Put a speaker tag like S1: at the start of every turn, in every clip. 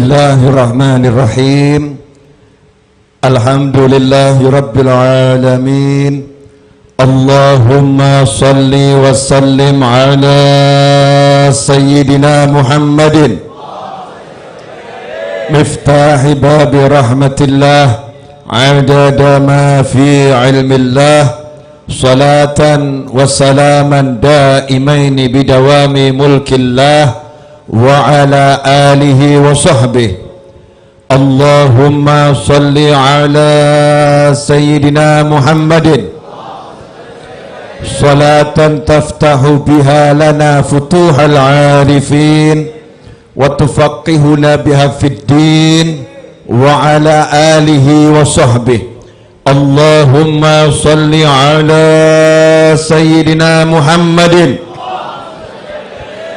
S1: Bismillahirrahmanirrahim. Alhamdulillahi rabbil alamin. Allahumma salli wa sallim ala sayyidina Muhammadin miftahi babi rahmatillah adada ma fi ilmillah salatan wa salaman daimaini bidawami mulkillah wa ala alihi wa sahbihi. Allahumma salli ala sayyidina Muhammadin salatan taftahu biha lana futuhal arifin wa tufaqihuna biha fid din wa ala alihi wa sahbihi. Allahumma salli ala sayyidina Muhammadin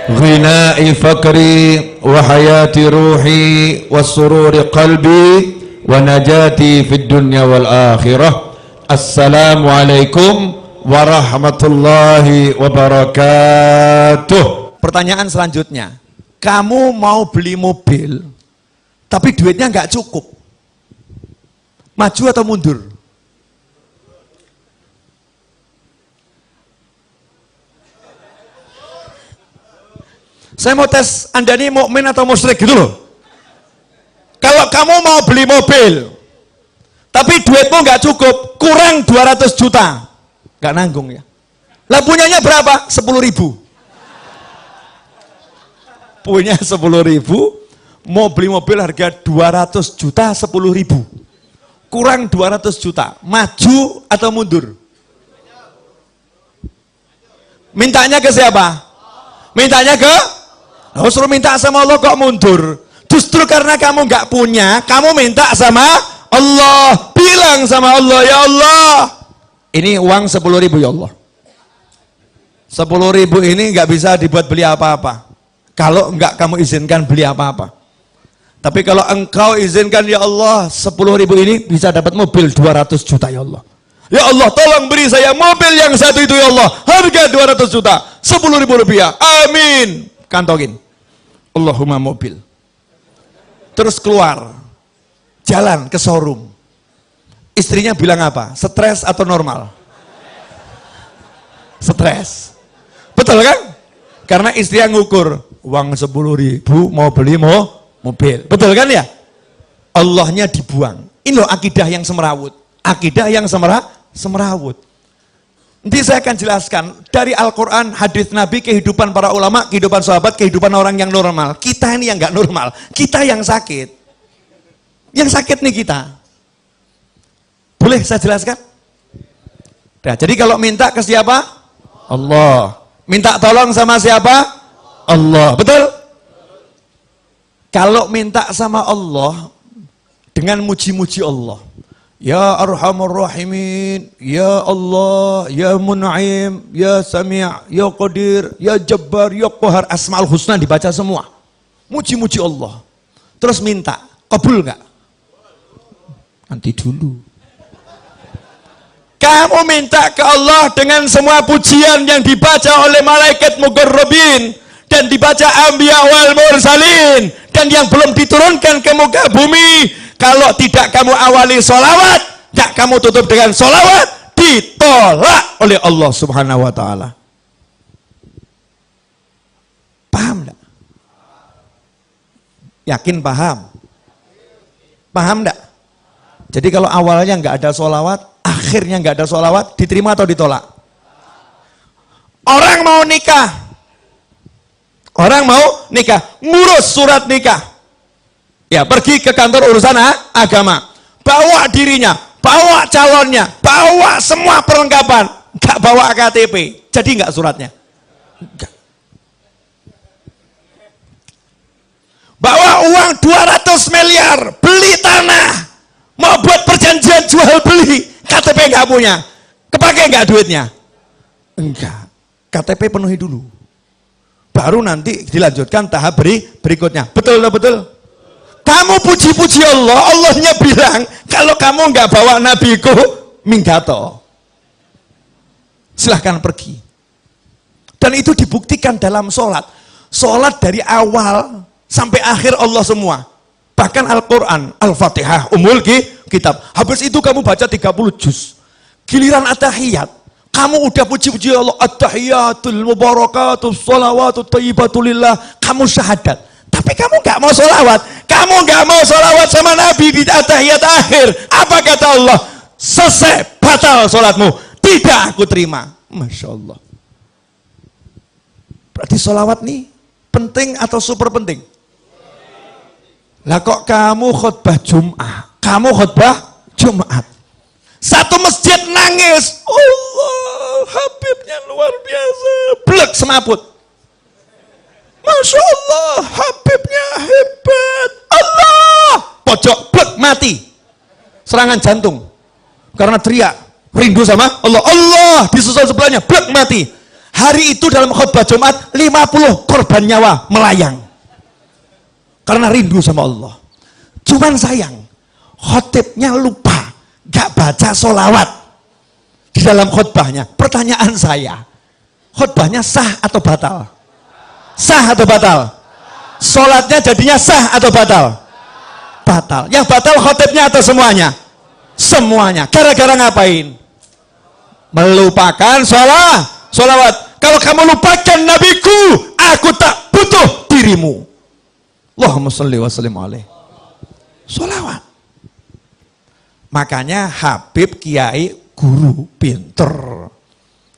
S1: غناء فكري وحياة روحي وسرور قلبي ونجاتي في الدنيا والآخرة. السلام عليكم warahmatullahi wabarakatuh.
S2: Pertanyaan selanjutnya, kamu mau beli mobil tapi duitnya nggak cukup, maju atau mundur? Saya mau tes Anda ini mukmin atau musyrik gitu loh. Kalau kamu mau beli mobil tapi duitmu nggak cukup, kurang 200 juta, nggak nanggung ya. Lah punyanya berapa? 10.000. Punya 10.000, mau beli mobil harga 200 juta, 10.000. Kurang 200 juta, maju atau mundur? Mintanya ke siapa? Mintanya ke? Oh, suruh minta sama Allah kok mundur? Justru karena kamu nggak punya, kamu minta sama Allah. Bilang sama Allah, ya Allah, ini uang 10.000 ya Allah. 10.000 ini nggak bisa dibuat beli apa-apa. Kalau nggak kamu izinkan beli apa-apa. Tapi kalau engkau izinkan ya Allah, 10.000 ini bisa dapat mobil 200 juta ya Allah. Ya Allah, tolong beri saya mobil yang satu itu ya Allah. Harga 200 juta, 10.000 rupiah. Amin. Kantongin. Allahumma mobil. Terus keluar, jalan ke showroom. Istrinya bilang apa? Stres atau normal? Stres. Betul kan? Karena istri yang ngukur, uang 10.000 mau beli mobil. Betul kan ya? Allahnya dibuang. Ini loh akidah yang semerawut. Akidah yang semerawut. Nanti saya akan jelaskan dari Al-Quran, hadis Nabi, kehidupan para ulama, kehidupan sahabat, kehidupan orang yang normal. Kita ini yang nggak normal, kita yang sakit. Yang sakit nih kita. Boleh saya jelaskan? Nah, jadi kalau minta ke siapa? Allah. Minta tolong sama siapa? Allah. Betul? Kalau minta sama Allah dengan muji-muji Allah. Ya Arhamar Rahimin, Ya Allah, Ya Mun'im, Ya Sami', Ya Qadir, Ya Jabbar, Ya Qahar, Asma'ul Husna dibaca semua. Muji-muji Allah. Terus minta, kabul enggak? Nanti dulu. Kamu minta ke Allah dengan semua pujian yang dibaca oleh malaikat muqarrabin dan dibaca anbiya wal mursalin dan yang belum diturunkan ke muka bumi. Kalau tidak kamu awali sholawat, tidak kamu tutup dengan sholawat, ditolak oleh Allah Subhanahu wa ta'ala. Paham tidak? Yakin paham? Paham tidak? Jadi kalau awalnya nggak ada sholawat, akhirnya nggak ada sholawat, diterima atau ditolak? Orang mau nikah, ngurus surat nikah. Ya, pergi ke kantor urusan agama, bawa dirinya, bawa calonnya, bawa semua perlengkapan, nggak bawa KTP, jadi nggak suratnya? Enggak. Bawa uang 200 miliar, beli tanah, mau buat perjanjian jual beli, KTP nggak punya, kepake nggak duitnya? Enggak, KTP penuhi dulu, baru nanti dilanjutkan tahap berikutnya. Betul atau betul? Kamu puji-puji Allah, Allahnya bilang, kalau kamu nggak bawa nabiku, minggato. Silahkan pergi. Dan itu dibuktikan dalam sholat. Sholat dari awal sampai akhir Allah semua. Bahkan Al-Quran, Al-Fatihah, Ummul Kitab. Habis itu kamu baca 30 juz. Giliran at-tahiyat, kamu udah puji-puji Allah, at-tahiyatul mubarakatus sholawatut thayyibatulillah, kamu syahadat. Tapi kamu nggak mau sholawat, kamu nggak mau sholawat sama Nabi di at-tahiyat akhir. Apa kata Allah? Selesai, batal sholatmu. Tidak aku terima. Masya Allah. Berarti sholawat nih penting atau super penting? Lah kok kamu khutbah Jum'ah, kamu khutbah Jumat, satu masjid nangis, Allah Habibnya luar biasa, blek semaput. Masya Allah, Habibnya hebat. Allah, pojok blek mati, serangan jantung karena teriak rindu sama Allah. Allah disusul sebelahnya blek mati. Hari itu dalam khutbah Jumat 50 korban nyawa melayang karena rindu sama Allah. Cuman sayang, khotibnya lupa, gak baca sholawat di dalam khutbahnya. Pertanyaan saya, khutbahnya sah atau batal? Sah atau batal? Sholatnya jadinya sah atau batal? Batal. Yang batal khotibnya atau semuanya? Semuanya. Gara-gara ngapain? Melupakan sholawat. Kalau kamu lupakan nabiku, aku tak butuh dirimu. Allahumma sholli wa sallim alaih. Sholawat. Makanya Habib Kiai guru pinter,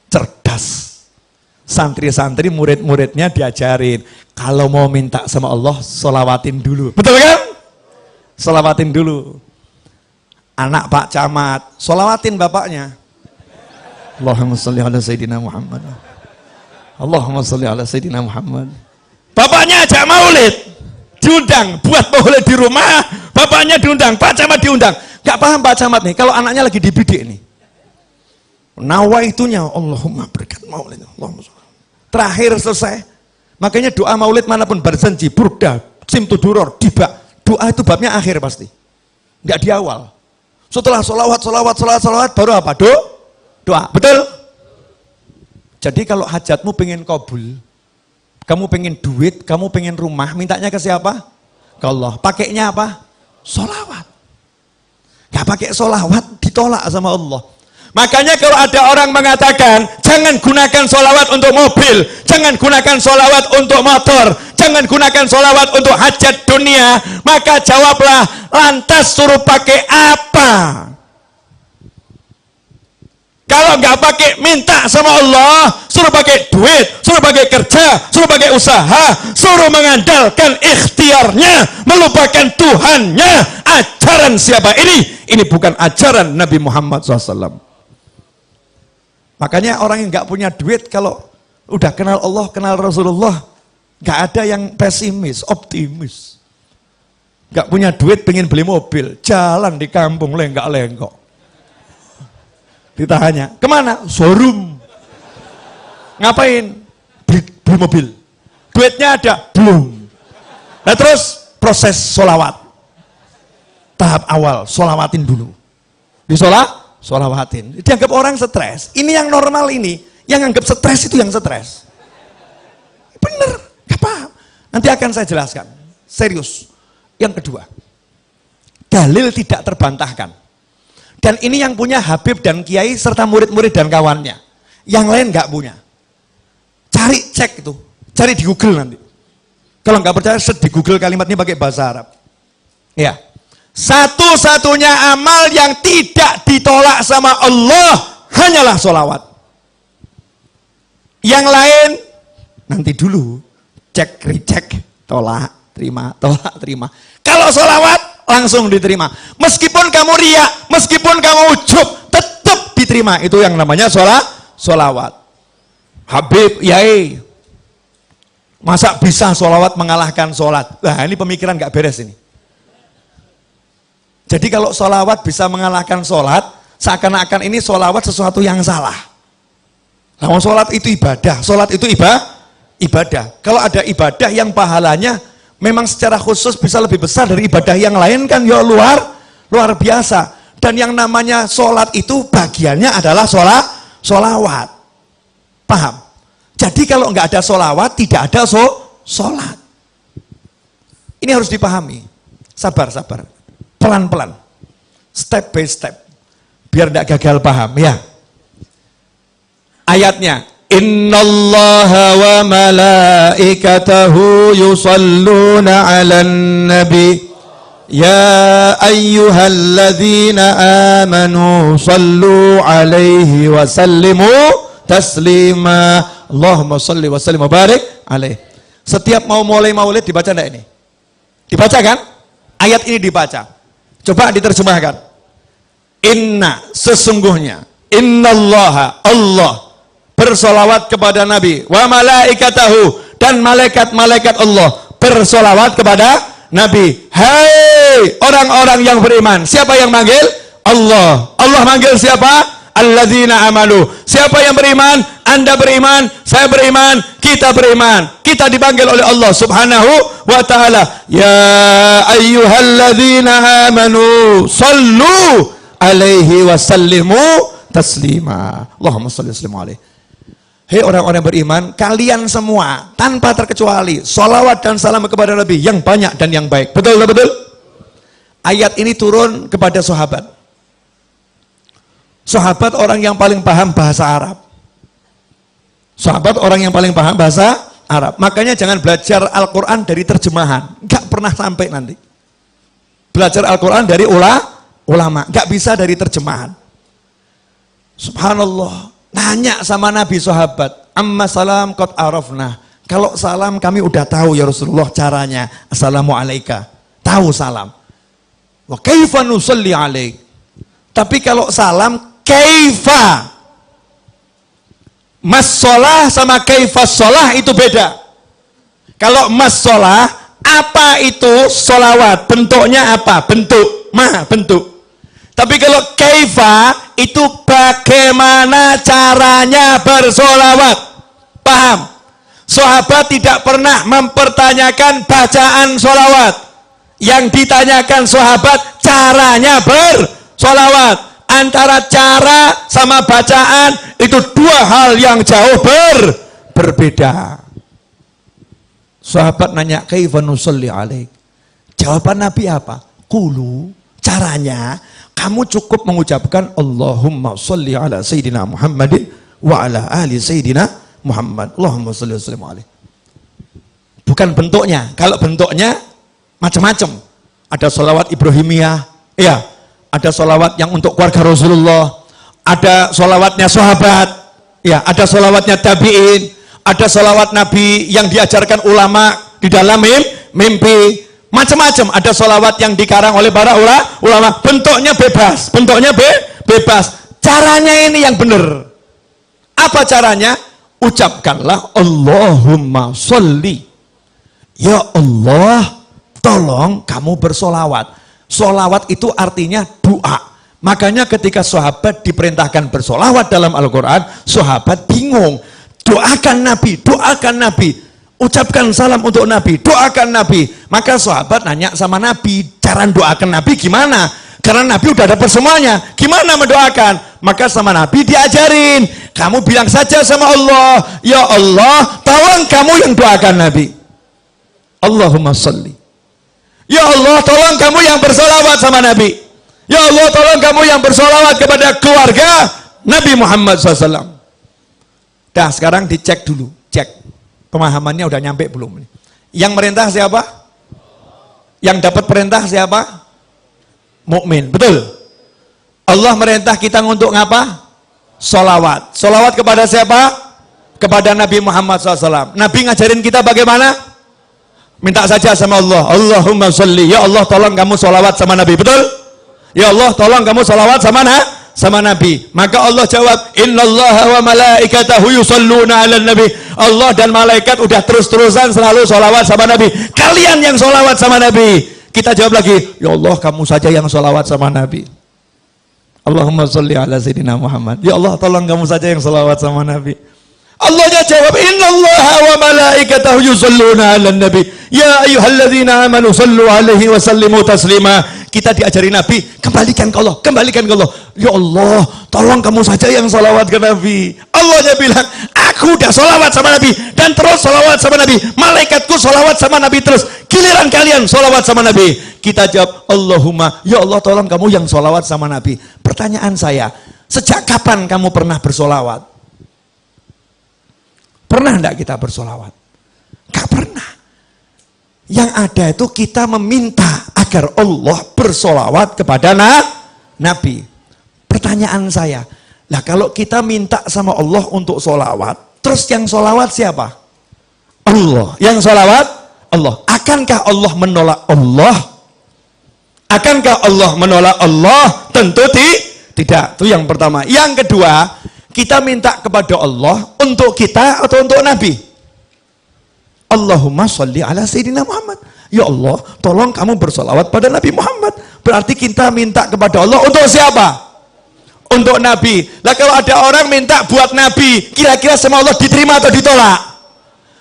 S2: cerdas. Santri-santri murid-muridnya diajarin, kalau mau minta sama Allah, sholawatin dulu. Betul kan? Sholawatin dulu. Anak Pak Camat, sholawatin bapaknya. Allahumma sholli ala Sayyidina Muhammad. Allahumma sholli ala Sayyidina Muhammad. Bapaknya ajak maulid, diundang buat maulid di rumah, bapaknya diundang, Pak Camat diundang. Gak paham Pak Camat nih, kalau anaknya lagi dibidik nih. Nawaitunya Allahumma berkat maulid. Allahumma sholli. Terakhir selesai. Makanya doa maulid manapun berjanji, burda, simtuduror, tiba. Doa itu babnya akhir pasti. Enggak di awal. Setelah sholawat baru apa? Doa. Betul? Jadi kalau hajatmu pengen kabul, kamu pengen duit, kamu pengen rumah, mintanya ke siapa? Ke Allah. Pakainya apa? Sholawat. Gak pakai sholawat, ditolak sama Allah. Makanya kalau ada orang mengatakan, jangan gunakan sholawat untuk mobil, jangan gunakan sholawat untuk motor, jangan gunakan sholawat untuk hajat dunia, maka jawablah, lantas suruh pakai apa? Kalau nggak pakai minta sama Allah, suruh pakai duit, suruh pakai kerja, suruh pakai usaha, suruh mengandalkan ikhtiarnya, melupakan Tuhannya. Ajaran siapa ini? Ini bukan ajaran Nabi Muhammad SAW. Makanya orang yang nggak punya duit, kalau udah kenal Allah, kenal Rasulullah, nggak ada yang pesimis, optimis. Nggak punya duit, pengen beli mobil, jalan di kampung lenggak-lenggok. Ditanya, kemana? Showroom. Ngapain? Beli mobil. Duitnya ada? Belum. Nah terus proses sholawat. Tahap awal, sholawatin dulu. Sholawatin. Dianggap orang stres. Ini yang normal ini. Yang anggap stres itu yang stres. Bener, gak paham. Nanti akan saya jelaskan. Serius. Yang kedua, dalil tidak terbantahkan. Dan ini yang punya Habib dan Kiai serta murid-murid dan kawannya. Yang lain nggak punya. Cari, cek itu. Cari di Google nanti. Kalau nggak percaya, di Google kalimat ini pakai bahasa Arab. Ya. Satu-satunya amal yang tidak ditolak sama Allah hanyalah sholawat. Yang lain, nanti dulu. Cek, recheck, tolak, terima, tolak, terima. Kalau sholawat, langsung diterima. Meskipun kamu riak, meskipun kamu ujub, tetap diterima. Itu yang namanya sholawat. Habib, Yai, masa bisa sholawat mengalahkan sholat? Nah ini pemikiran gak beres ini. Jadi kalau sholawat bisa mengalahkan sholat, seakan-akan ini sholawat sesuatu yang salah. Nah, sholat itu ibadah, sholat itu ibadah. Kalau ada ibadah yang pahalanya memang secara khusus bisa lebih besar dari ibadah yang lain kan ya luar biasa. Dan yang namanya sholat itu bagiannya adalah sholawat. Paham? Jadi kalau nggak ada sholawat, tidak ada sholat. Ini harus dipahami. Sabar. Pelan-pelan. Step by step. Biar tidak gagal paham ya. Ayatnya, innallaha wa malaikatahu yusalluna 'alan nabi ya ayyuhalladzina amanu sallu 'alaihi wa sallimu taslima. Allahumma shalli wa sallim wa barik alaihi. Setiap mau mulai maulid dibaca enggak ini? Dibaca kan? Ayat ini dibaca. Coba diterjemahkan. Inna, sesungguhnya, innallaha, Allah bersolawat kepada Nabi, wa malaikatahu, dan malaikat-malaikat Allah bersolawat kepada Nabi. Hai orang-orang yang beriman. Siapa yang manggil? Allah. Allah manggil siapa? Alladzina amanu. Siapa yang beriman? Anda beriman, saya beriman, kita beriman. Kita dipanggil oleh Allah Subhanahu wa ta'ala. Ya ayyuhalladzina amanu sallu alaihi wa sallimu taslima. Allahumma shalli wa sallim alaihi. Hei orang-orang beriman, kalian semua tanpa terkecuali sholawat dan salam kepada Nabi yang banyak dan yang baik. Betul? Ayat ini turun kepada sahabat. Sahabat orang yang paling paham bahasa Arab. Sahabat orang yang paling paham bahasa Arab. Makanya jangan belajar Al-Quran dari terjemahan. Gak pernah sampai nanti. Belajar Al-Quran dari ulama. Gak bisa dari terjemahan. Subhanallah. Nanya sama Nabi sahabat, amma salam qad arafna. Kalau salam kami udah tahu ya Rasulullah caranya. Assalamualaikum. Tahu salam. Wa kaifa nusalli alaik. Tapi kalau salam kaifa. Mas sholah sama kaifa sholah itu beda. Kalau mas sholah, apa itu sholawat? Bentuknya apa? Bentuk. Bentuk. Tapi kalau kaifa itu bagaimana caranya bersolawat. Paham? Sahabat tidak pernah mempertanyakan bacaan solawat. Yang ditanyakan sahabat caranya bersolawat. Antara cara sama bacaan itu dua hal yang jauh berbeda. Sahabat nanya, kaifa nusalli alaik? Jawaban Nabi apa? Qulu, caranya kamu cukup mengucapkan Allahumma sholli ala Sayyidina Muhammadin wa ala ali Sayyidina Muhammad. Allahumma sholli wa sallim alaihi. Bukan bentuknya. Kalau bentuknya macam-macam. Ada sholawat Ibrahimiyah, ya. Ada sholawat yang untuk keluarga Rasulullah. Ada sholawatnya sahabat, ya. Ada sholawatnya tabi'in. Ada sholawat Nabi yang diajarkan ulama di dalam mimpi. Macam-macam, ada sholawat yang dikarang oleh para ulama. Bentuknya bebas, bebas. Caranya ini yang benar. Apa caranya? Ucapkanlah Allahumma sholli. Ya Allah, tolong kamu bersolawat. Solawat itu artinya doa. Makanya ketika sahabat diperintahkan bersolawat dalam Al-Quran, sahabat bingung. Doakan Nabi. Ucapkan salam untuk Nabi, doakan Nabi. Maka sahabat nanya sama Nabi, cara doakan Nabi gimana? Karena Nabi udah dapat semuanya, gimana mendoakan? Maka sama Nabi diajarin, kamu bilang saja sama Allah, ya Allah, tolong kamu yang doakan Nabi. Allahumma sholli. Ya Allah, tolong kamu yang bersolawat sama Nabi. Ya Allah, tolong kamu yang bersolawat kepada keluarga Nabi Muhammad SAW. Dah, sekarang dicek dulu, cek. Pemahamannya udah nyampe belum? Yang merintah siapa? Yang dapat perintah siapa? Mukmin, betul. Allah merintah kita untuk ngapa? Solawat. Solawat kepada siapa? Kepada Nabi Muhammad SAW. Nabi ngajarin kita bagaimana? Minta saja sama Allah. Allahumma sholli. Ya Allah, tolong kamu solawat sama Nabi, betul? Ya Allah, tolong kamu solawat sama Nabi. Maka Allah jawab, innallaha wa malaikatahu yusalluna 'alan nabi. Allah dan malaikat udah terus-terusan selalu solawat sama Nabi. Kalian yang solawat sama Nabi. Kita jawab lagi, ya Allah, kamu saja yang solawat sama Nabi. Allahumma sholli ala Sayyidina Muhammad. Ya Allah, tolong kamu saja yang solawat sama Nabi. Allahnya jawab, innallaha wa malaikatahu yusalluna 'alan nabi. Ya ayyuhalladzina amanu sallu alaihi wa sallimu taslima. Kita diajari Nabi, kembalikan ke Allah. Ya Allah, tolong kamu saja yang salawat ke Nabi. Allahnya bilang, aku udah sholawat sama Nabi dan terus sholawat sama Nabi. Malaikatku sholawat sama Nabi terus. Giliran kalian sholawat sama Nabi. Kita jawab, Allahumma, ya Allah tolong kamu yang sholawat sama Nabi. Pertanyaan saya, sejak kapan kamu pernah bersolawat? Pernah enggak kita bersolawat? Gak pernah. Yang ada itu kita meminta agar Allah bersolawat kepada Nabi. Pertanyaan saya, lah kalau kita minta sama Allah untuk solawat, terus yang solawat siapa? Allah. Yang solawat? Allah. Akankah Allah menolak Allah? Akankah Allah menolak Allah? Tentu tidak. Itu yang pertama. Yang kedua, kita minta kepada Allah untuk kita atau untuk Nabi? Allahumma sholli ala Sayyidina Muhammad. Ya Allah, tolong kamu bersolawat pada Nabi Muhammad. Berarti kita minta kepada Allah untuk siapa? Untuk Nabi. Lah kalau ada orang minta buat Nabi, kira-kira sama Allah diterima atau ditolak?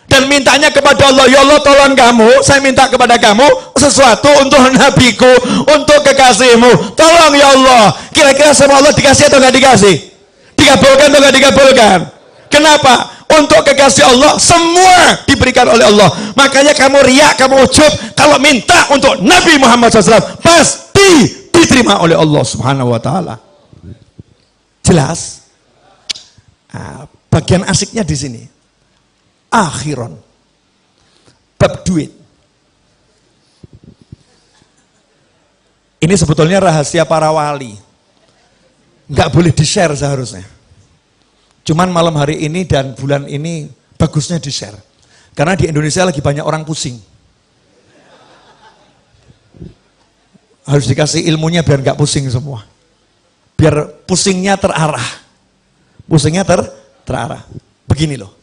S2: Dan mintanya kepada Allah, ya Allah tolong kamu, saya minta kepada kamu sesuatu untuk Nabiku, untuk kekasihmu. Tolong ya Allah. Kira-kira sama Allah dikasih atau nggak dikasih? Dikabulkan atau nggak dikabulkan? Kenapa? Untuk kekasih Allah semua diberikan oleh Allah. Makanya kamu riak, kamu ujub kalau minta untuk Nabi Muhammad SAW pasti diterima oleh Allah Subhanahu Wa Taala. Jelas? Nah, bagian asiknya di sini. Akhiron, bab duit. Ini sebetulnya rahasia para wali. Nggak boleh di-share seharusnya. Cuman malam hari ini dan bulan ini bagusnya di-share. Karena di Indonesia lagi banyak orang pusing. Harus dikasih ilmunya biar nggak pusing semua. Biar pusingnya terarah. Pusingnya terarah. Begini loh.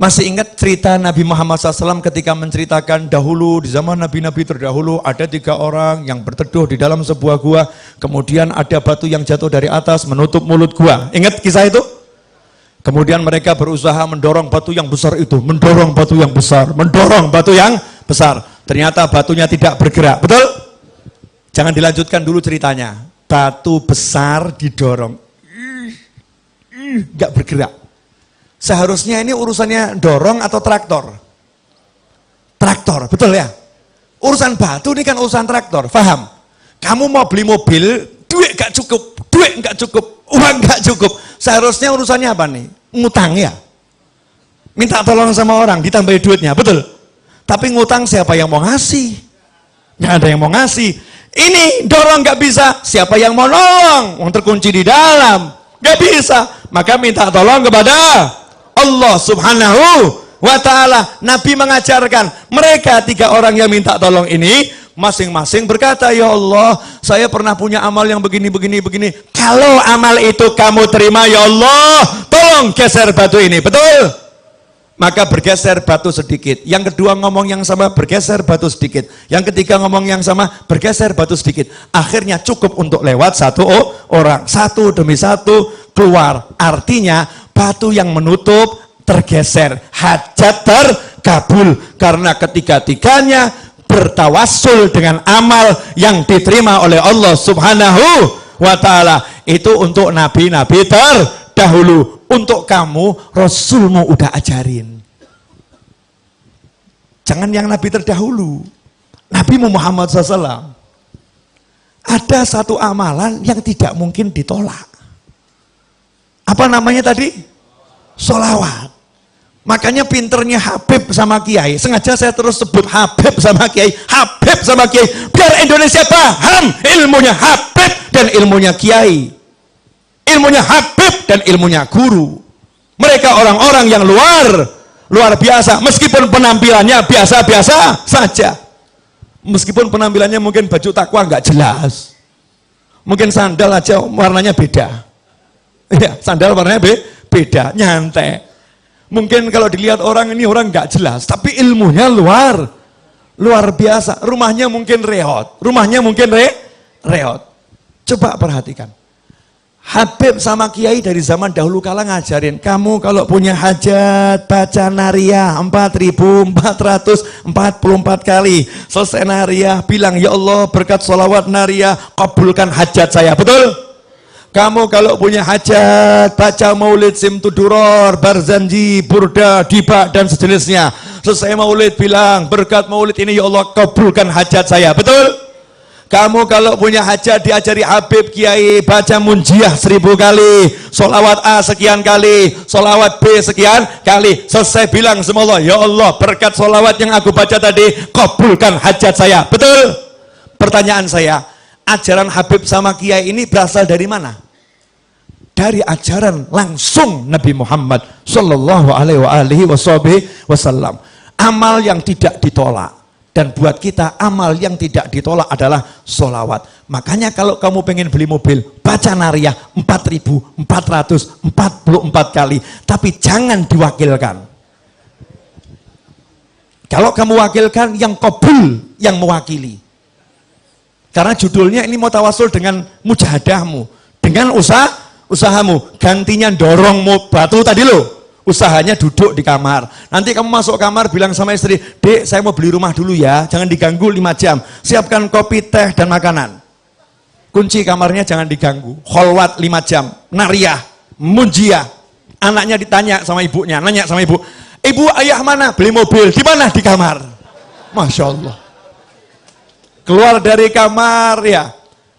S2: Masih ingat cerita Nabi Muhammad SAW ketika menceritakan dahulu di zaman Nabi-Nabi terdahulu ada 3 orang yang berteduh di dalam sebuah gua, kemudian ada batu yang jatuh dari atas menutup mulut gua. Ingat kisah itu? Kemudian mereka berusaha mendorong batu yang besar itu, mendorong batu yang besar, mendorong batu yang besar. Ternyata batunya tidak bergerak, betul? Jangan dilanjutkan dulu ceritanya. Batu besar didorong, nggak bergerak. Seharusnya ini urusannya dorong atau traktor? Traktor, betul ya? Urusan batu ini kan urusan traktor, paham? Kamu mau beli mobil, duit gak cukup, uang gak cukup. Seharusnya urusannya apa nih? Ngutang ya? Minta tolong sama orang, ditambahin duitnya, betul? Tapi ngutang siapa yang mau ngasih? Gak ada yang mau ngasih. Ini dorong gak bisa, siapa yang mau nolong? Uang terkunci di dalam, gak bisa. Maka minta tolong kepada Allah Subhanahu wa Ta'ala. Nabi mengajarkan mereka 3 orang yang minta tolong ini masing-masing berkata, ya Allah, saya pernah punya amal yang begini. Kalau amal itu kamu terima, ya Allah, tolong geser batu ini, betul? Maka bergeser batu sedikit. Yang kedua ngomong yang sama, bergeser batu sedikit. Yang ketiga ngomong yang sama, bergeser batu sedikit. Akhirnya cukup untuk lewat 1 orang. 1 demi 1 keluar. Artinya batu yang menutup tergeser. Hajat terkabul. Karena ketiga-tiganya bertawassul dengan amal yang diterima oleh Allah Subhanahu wa Ta'ala. Itu untuk nabi-nabi terdahulu. Untuk kamu, Rasulmu udah ajarin. Jangan yang nabi terdahulu. Nabi Muhammad SAW. Ada satu amalan yang tidak mungkin ditolak. Apa namanya tadi? Sholawat. Makanya pinternya Habib sama Kiai. Sengaja saya terus sebut Habib sama Kiai. Habib sama Kiai. Biar Indonesia paham ilmunya Habib dan ilmunya Kiai. Ilmunya Habib dan ilmunya guru. Mereka orang-orang yang luar biasa. Meskipun penampilannya biasa-biasa saja. Meskipun penampilannya mungkin baju takwa nggak jelas. Mungkin sandal aja warnanya beda. Ya, sandal warnanya beda, nyantai. Mungkin kalau dilihat orang ini orang nggak jelas, tapi ilmunya luar biasa. Rumahnya mungkin reot, reot. Coba perhatikan. Habib sama Kiai dari zaman dahulu kala ngajarin, kamu kalau punya hajat baca nariyah 4.444 kali. Selesai nariyah bilang, ya Allah berkat sholawat nariyah kabulkan hajat saya, betul? Kamu kalau punya hajat, baca maulid Simtuduror, Barzanji, Burda, Diba, dan sejenisnya. Selesai maulid bilang, berkat maulid ini ya Allah kabulkan hajat saya. Betul? Kamu kalau punya hajat diajari Habib Kiai, baca munjiah 1000 kali, solawat A sekian kali, solawat B sekian kali. Selesai bilang sama Allah, ya Allah berkat solawat yang aku baca tadi, kabulkan hajat saya. Betul? Pertanyaan saya, ajaran Habib sama Kiai ini berasal dari mana? Dari ajaran langsung Nabi Muhammad Sallallahu Alaihi Wasallam. Amal yang tidak ditolak. Dan buat kita amal yang tidak ditolak adalah solawat. Makanya kalau kamu pengen beli mobil, baca nariyah 4444 kali. Tapi jangan diwakilkan. Kalau kamu wakilkan, yang kabul yang mewakili. Karena judulnya ini mau tawasul dengan mujahadahmu, dengan usahamu. Gantinya dorong batu tadi loh. Usahanya duduk di kamar. Nanti kamu masuk kamar bilang sama istri, "Dek, saya mau beli rumah dulu ya, jangan diganggu 5 jam. Siapkan kopi, teh, dan makanan." Kunci kamarnya jangan diganggu. Kholwat 5 jam. Nariyah, munjiah. Anaknya ditanya sama ibunya, nanya sama ibu, "Ibu, ayah mana? Beli mobil. Di mana? Di kamar." Masya Allah. Keluar dari kamar ya,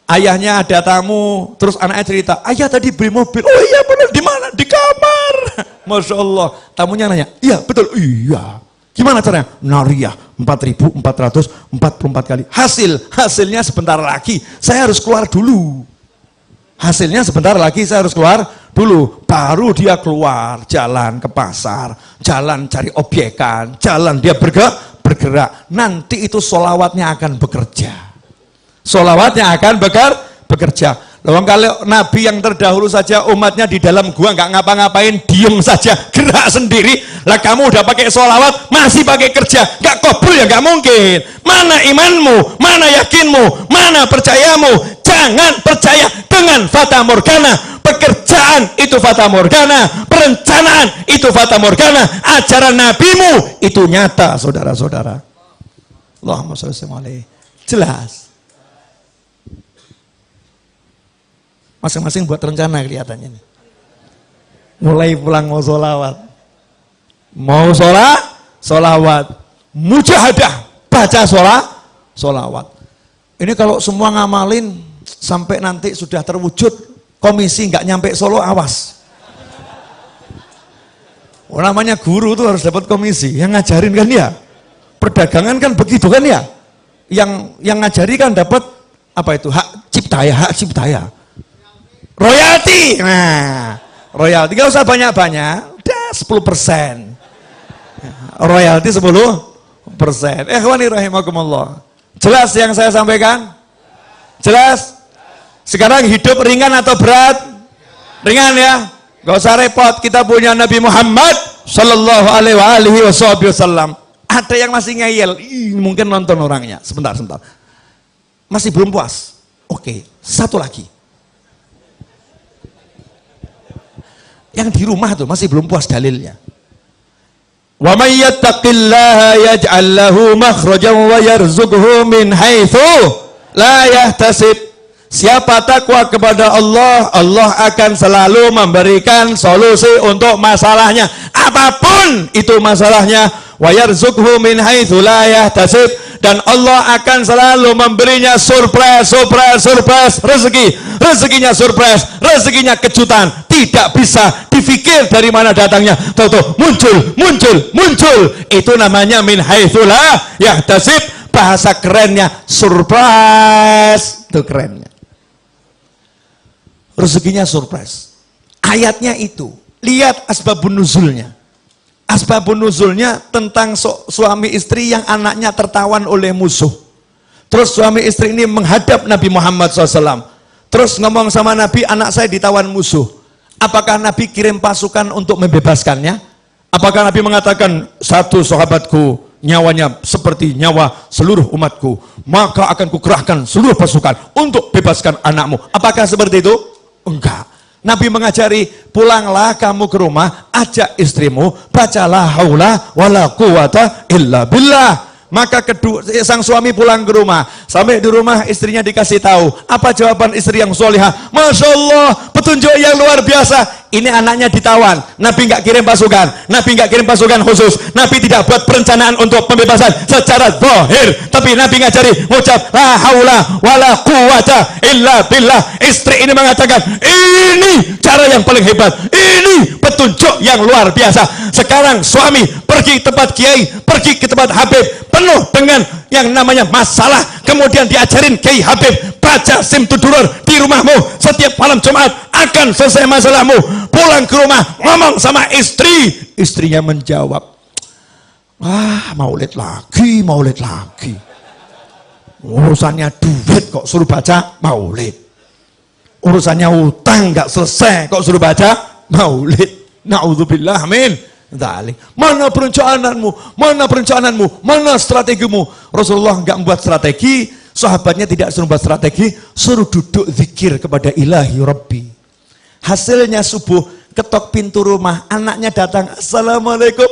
S2: ayahnya ada tamu, terus anaknya cerita, "Ayah tadi beli mobil." "Oh iya benar, di mana?" "Di kamar." Masya Allah. Tamunya nanya, "Iya betul." "Iya." "Gimana caranya?" "Nariyah 4444 kali." Hasilnya sebentar lagi saya harus keluar dulu. Hasilnya sebentar lagi saya harus keluar dulu. Baru dia keluar, jalan ke pasar, jalan cari obyekan, jalan dia bergerak. Nanti itu solawatnya akan bekerja. Solawatnya akan bekerja. Loh, kalau Nabi yang terdahulu saja umatnya di dalam gua nggak ngapa-ngapain, diem saja, gerak sendiri. Lah kamu udah pakai solawat, masih pakai kerja, nggak kabul ya nggak mungkin. Mana imanmu, mana yakinmu, mana percayamu? Jangan percaya dengan fata morgana. Pekerjaan itu fata morgana, perencanaan itu fata morgana, ajaran nabimu itu nyata, saudara-saudara. Allahumma sholli alaihi. Jelas. Masing-masing buat rencana kelihatannya nih. Mulai pulang mau sholawat. Mau sholawat. Mujahadah, baca sholawat. Ini kalau semua ngamalin, sampai nanti sudah terwujud, komisi nggak nyampe Solo, awas. Oh, namanya guru tuh harus dapat komisi. Yang ngajarin kan ya. Perdagangan kan begitu kan ya. Yang ngajari kan dapat apa itu? Hak cipta ya. Royalti. Nah, royalti gak usah banyak-banyak, udah 10%. Royalti 10%. Ikhwani rahimakumullah. Jelas yang saya sampaikan? Jelas? Sekarang hidup ringan atau berat? Ringan ya. Gak usah repot, kita punya Nabi Muhammad Sallallahu Alaihi Wasallam. Ada yang masih ngeyel, mungkin nonton orangnya. Sebentar. Masih belum puas? Oke, satu lagi. Yang di rumah tuh masih belum puas dalilnya. Wa may yattaqillaha yaj'al lahu makhrajan wa yarzuqhu min haitsu la yahtasib. Siapa takwa kepada Allah, Allah akan selalu memberikan solusi untuk masalahnya. Apapun itu masalahnya, wa yarzuqhu min haitsu la yahtasib. Dan Allah akan selalu memberinya surprise rezeki. Rezekinya surprise, rezekinya kejutan. Tidak bisa difikir dari mana datangnya. Tahu muncul. Itu namanya min haitsu la yahtasib. Bahasa kerennya surprise. Itu kerennya. Rezekinya surprise. Ayatnya itu. Lihat asbabun nuzulnya. Asbabun nuzulnya tentang suami istri yang anaknya tertawan oleh musuh. Terus suami istri ini menghadap Nabi Muhammad SAW. Terus ngomong sama Nabi, anak saya ditawan musuh. Apakah Nabi kirim pasukan untuk membebaskannya? Apakah Nabi mengatakan, satu sahabatku nyawanya seperti nyawa seluruh umatku, maka akan kukerahkan seluruh pasukan untuk bebaskan anakmu? Apakah seperti itu? Enggak. Nabi mengajari, pulanglah kamu ke rumah, ajak istrimu, bacalah haula wala quwata illa billah. Maka sang suami pulang ke rumah. Sampai di rumah istrinya dikasih tahu. Apa jawaban istri yang solihah? Masya Allah, petunjuk yang luar biasa. Ini anaknya ditawan. Nabi nggak kirim pasukan. Nabi nggak kirim pasukan khusus. Nabi tidak buat perencanaan untuk pembebasan secara zahir. Tapi Nabi ngajari ngucap la haula wala quwata illa billah. Istri ini mengatakan, ini cara yang paling hebat. Ini petunjuk yang luar biasa. Sekarang suami pergi ke tempat kiai, pergi ke tempat Habib, penuh dengan yang namanya masalah, kemudian diajarin Kiai Habib, baca Simtudurur di rumahmu setiap malam Jumat, akan selesai masalahmu. Pulang ke rumah, ngomong sama istri, istrinya menjawab, maulid lagi, urusannya duit kok suruh baca maulid, urusannya utang nggak selesai kok suruh baca maulid. Na'udzubillah, amin. Mana perencanaanmu? Mana strategimu? Rasulullah nggak membuat strategi, sahabatnya tidak suruh membuat strategi, suruh duduk zikir kepada ilahi Rabbi. Hasilnya subuh, ketok pintu rumah, anaknya datang, assalamualaikum,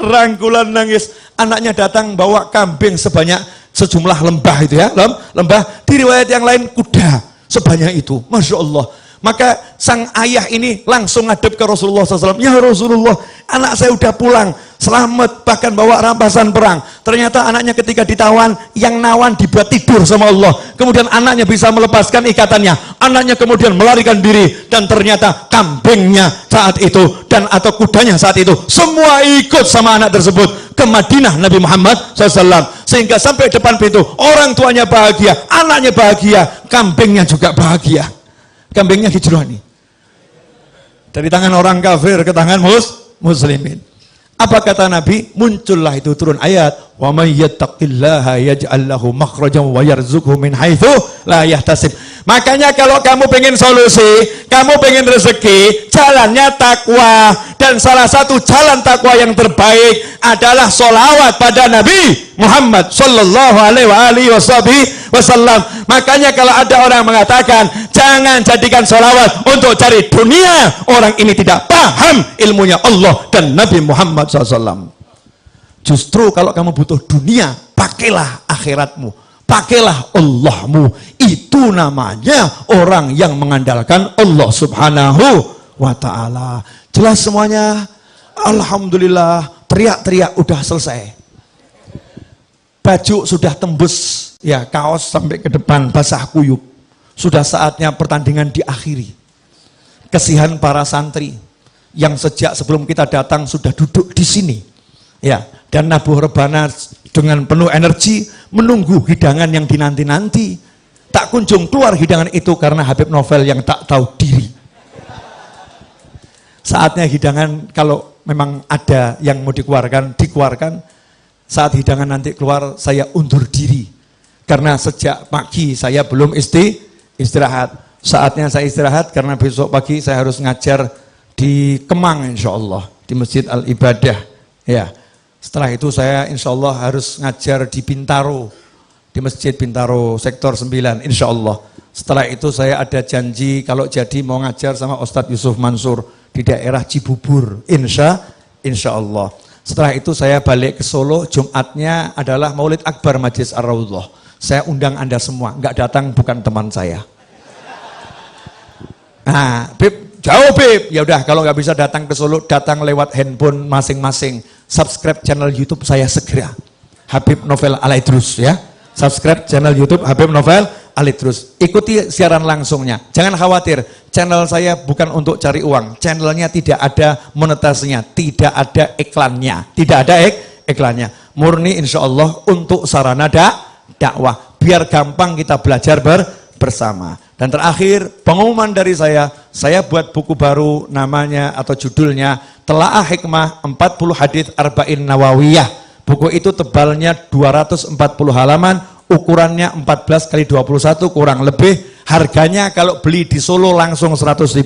S2: rangkulan nangis. Anaknya datang bawa kambing sejumlah lembah itu ya, lembah. Di riwayat yang lain kuda sebanyak itu, masya Allah. Maka sang ayah ini langsung ngadep ke Rasulullah SAW. Ya Rasulullah, anak saya udah pulang, selamat, bahkan bawa rampasan perang. Ternyata anaknya ketika ditawan, yang nawan dibuat tidur sama Allah. Kemudian anaknya bisa melepaskan ikatannya. Anaknya kemudian melarikan diri. Dan ternyata kambingnya saat itu, atau kudanya saat itu, semua ikut sama anak tersebut ke Madinah Nabi Muhammad SAW. Sehingga sampai depan pintu, orang tuanya bahagia, anaknya bahagia, kambingnya juga bahagia. Kambingnya hijrah nih. Dari tangan orang kafir ke tangan muslimin. Apa kata Nabi? Muncullah itu turun ayat, wa may yattaqillaha yaj'al lahu makhrajan wa yarzuqhu min haitsu la yahtasib. Makanya kalau kamu pengen solusi, kamu pengen rezeki, jalannya takwa. Dan salah satu jalan takwa yang terbaik adalah sholawat pada Nabi Muhammad sallallahu alaihi wasallam. Makanya kalau ada orang mengatakan jangan jadikan sholawat untuk cari dunia, orang ini tidak paham ilmunya Allah dan Nabi Muhammad SAW. Justru kalau kamu butuh dunia, pakailah akhiratmu, pakailah Allahmu. Itu namanya orang yang mengandalkan Allah subhanahu wa ta'ala. Jelas semuanya? Alhamdulillah. Teriak-teriak udah selesai. Baju sudah tembus, ya, kaos sampai ke depan basah kuyup. Sudah saatnya pertandingan diakhiri. Kesihan para santri yang sejak sebelum kita datang sudah duduk di sini, ya, dan nabuh rebana dengan penuh energi menunggu hidangan yang dinanti-nanti. Tak kunjung keluar hidangan itu karena Habib Novel yang tak tahu diri. Saatnya hidangan, kalau memang ada yang mau dikeluarkan. Saat hidangan nanti keluar, saya undur diri. Karena sejak pagi saya belum istirahat. Saatnya saya istirahat karena besok pagi saya harus ngajar di Kemang insya Allah, di Masjid Al-Ibadah. Ya. Setelah itu saya insya Allah harus ngajar di Bintaro, di Masjid Bintaro, Sektor 9 insya Allah. Setelah itu saya ada janji kalau jadi mau ngajar sama Ustadz Yusuf Mansur di daerah Cibubur, insya Allah. Setelah itu saya balik ke Solo, Jumatnya adalah Maulid Akbar Majlis Ar-Raudhah. Saya undang Anda semua, nggak datang bukan teman saya. Nah, Bib, jauh Bib. Ya udah, kalau nggak bisa datang ke Solo, datang lewat handphone masing-masing. Subscribe channel YouTube saya segera, Habib Novel Alaidrus ya. Subscribe channel YouTube Habib Novel Alaidrus. Ikuti siaran langsungnya. Jangan khawatir, channel saya bukan untuk cari uang. Channelnya tidak ada monetasenya, tidak ada iklannya, iklannya. Murni insya Allah untuk sarana dakwah. Biar gampang kita belajar bersama. Dan terakhir, pengumuman dari saya buat buku baru, namanya atau judulnya Telaah Hikmah 40 Hadits Arba'in Nawawiyah. Buku itu tebalnya 240 halaman, ukurannya 14 x 21 kurang lebih. Harganya kalau beli di Solo langsung Rp100.000,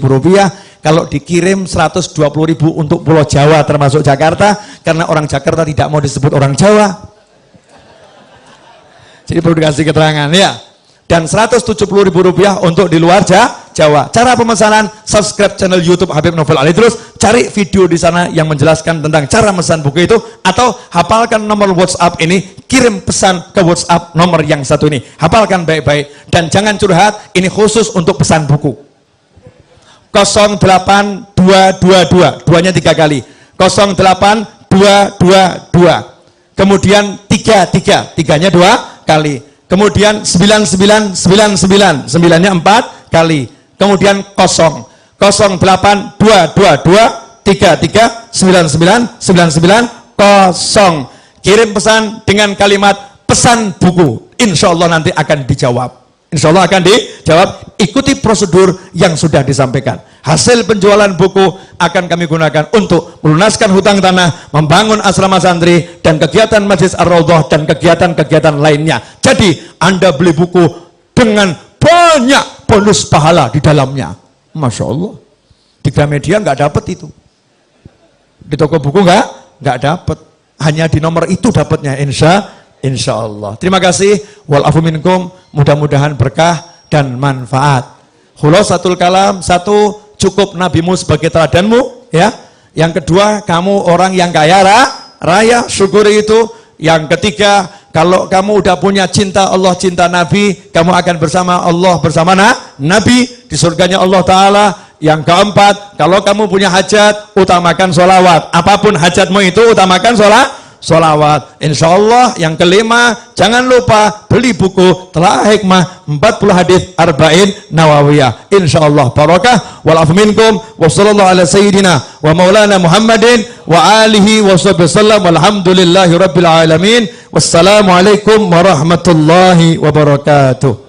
S2: kalau dikirim Rp120.000 untuk Pulau Jawa termasuk Jakarta, karena orang Jakarta tidak mau disebut orang Jawa. Jadi perlu dikasih keterangan ya. Dan Rp170.000 untuk di luar Jawa. Cara pemesanan, subscribe channel YouTube Habib Novel Ali Idrus, cari video di sana yang menjelaskan tentang cara memesan buku itu, atau hafalkan nomor WhatsApp ini, kirim pesan ke WhatsApp nomor yang satu ini. Hafalkan baik-baik dan jangan curhat, ini khusus untuk pesan buku. 08222, duanya 3 kali. 08222. Kemudian 33, tiganya 2 kali. Kemudian 9999, 9-nya 4 kali. Kemudian 08222339999 kirim pesan dengan kalimat pesan buku. Insya Allah nanti akan dijawab. Insya Allah akan dijawab. Ikuti prosedur yang sudah disampaikan. Hasil penjualan buku akan kami gunakan untuk melunaskan hutang tanah, membangun asrama santri, dan kegiatan Majlis Ar-Raudhah dan kegiatan-kegiatan lainnya. Jadi Anda beli buku dengan banyak bonus pahala di dalamnya. Masya Allah. Di Gramedia nggak dapat itu. Di toko buku nggak dapat. Hanya di nomor itu dapatnya. Insya Allah. Terima kasih. Wal afu minkum. Mudah-mudahan berkah dan manfaat. Khulasatul kalam, 1, cukup nabimu sebagai teladanmu, ya. Yang kedua, kamu orang yang kaya raya, syukuri itu. Yang ketiga, kalau kamu udah punya cinta Allah, cinta Nabi, kamu akan bersama Allah, bersama Nabi di surganya Allah Ta'ala. Yang keempat, kalau kamu punya hajat, utamakan sholawat. Apapun hajatmu itu, utamakan sholawat. Insya Allah. Yang kelima, jangan lupa beli buku Telah Hikmah 40 hadis Arba'in Nawawiyah. Insya Allah barakah. Wal afu minkum. Wa sallallahu ala sayyidina wa maulana Muhammadin wa alihi wa sahbihi sallam. Walhamdulillahi rabbil alamin. Wassalamualaikum warahmatullahi wabarakatuh.